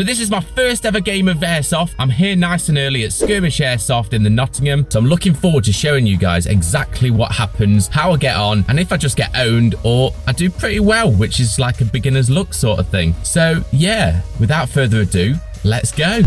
So this is my first ever game of Airsoft. I'm here nice and early at Skirmish Airsoft in the Nottingham. So I'm looking forward to showing you guys exactly what happens, how I get on, and if I just get owned or I do pretty well, which is like a beginner's luck sort of thing. So yeah, without further ado, let's go.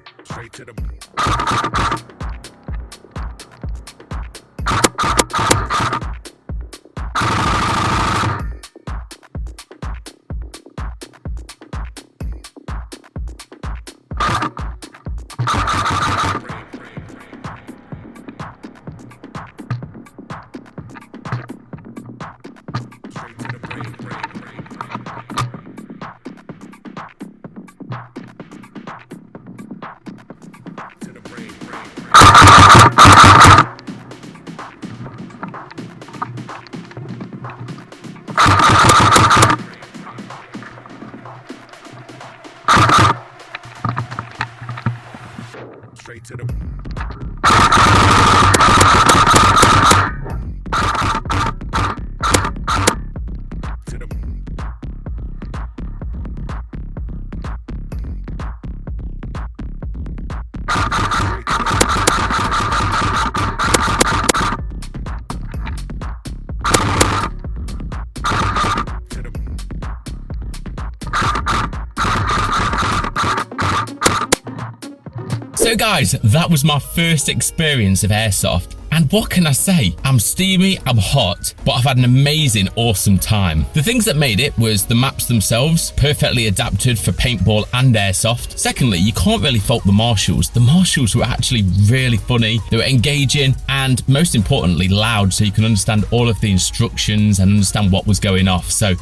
To the straight to the straight to the So guys, that was my first experience of Airsoft. And what can I say? I'm steamy, I'm hot, but I've had an amazing, awesome time. The things that made it was the maps themselves, perfectly adapted for paintball and Airsoft. Secondly, you can't really fault the marshals. The marshals were actually really funny, they were engaging, and most importantly, loud, so you can understand all of the instructions and understand what was going off. So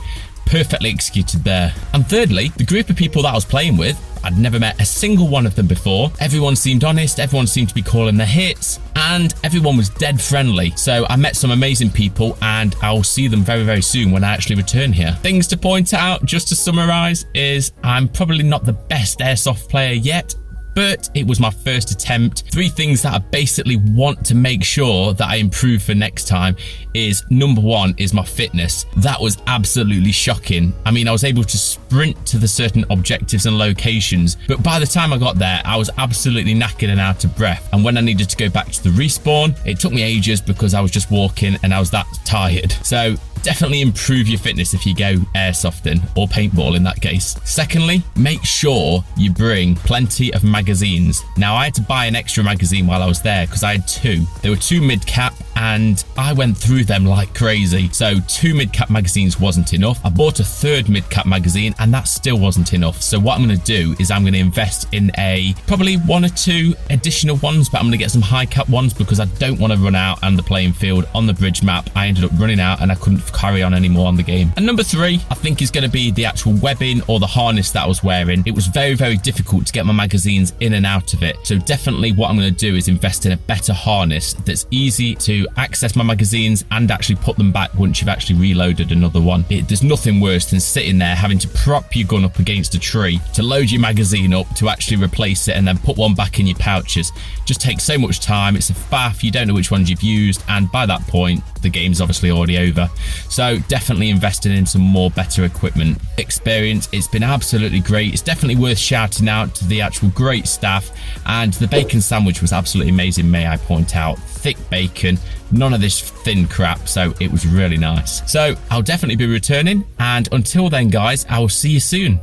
perfectly executed there. And thirdly, the group of people that I was playing with, I'd never met a single one of them before. Everyone seemed honest, everyone seemed to be calling their hits, and everyone was dead friendly. So I met some amazing people, and I'll see them very, very soon when I actually return here. Things to point out, just to summarize, is I'm probably not the best Airsoft player yet, but it was my first attempt. 3 things that I basically want to make sure that I improve for next time is, number 1 is my fitness. That was absolutely shocking. I mean, I was able to sprint to the certain objectives and locations, but by the time I got there, I was absolutely knackered and out of breath. And when I needed to go back to the respawn, it took me ages because I was just walking and I was that tired. So definitely improve your fitness if you go airsofting or paintball in that case. Secondly, make sure you bring plenty of magazines. Now, I had to buy an extra magazine while I was there because I had 2. There were 2 mid-cap and I went through them like crazy. So 2 mid-cap magazines wasn't enough. I bought a 3rd mid-cap magazine and that still wasn't enough. So what I'm going to do is I'm going to invest in probably 1 or 2 additional ones, but I'm going to get some high-cap ones because I don't want to run out on the playing field on the bridge map. I ended up running out and I couldn't carry on anymore on the game. And number 3, I think, is going to be the actual webbing or the harness that I was wearing. It was very, very difficult to get my magazines in and out of it. So definitely what I'm going to do is invest in a better harness that's easy to access my magazines and actually put them back once you've actually reloaded another one. There's nothing worse than sitting there having to prop your gun up against a tree to load your magazine up to actually replace it and then put one back in your pouches. Just takes so much time. It's a faff. You don't know which ones you've used, and by that point the game's obviously already over. So definitely investing in some more better equipment. Experience, it's been absolutely great. It's definitely worth shouting out to the actual great staff, and the bacon sandwich was absolutely amazing, may I point out. Thick bacon, none of this thin crap, so it was really nice. So I'll definitely be returning, and until then guys, I will see you soon.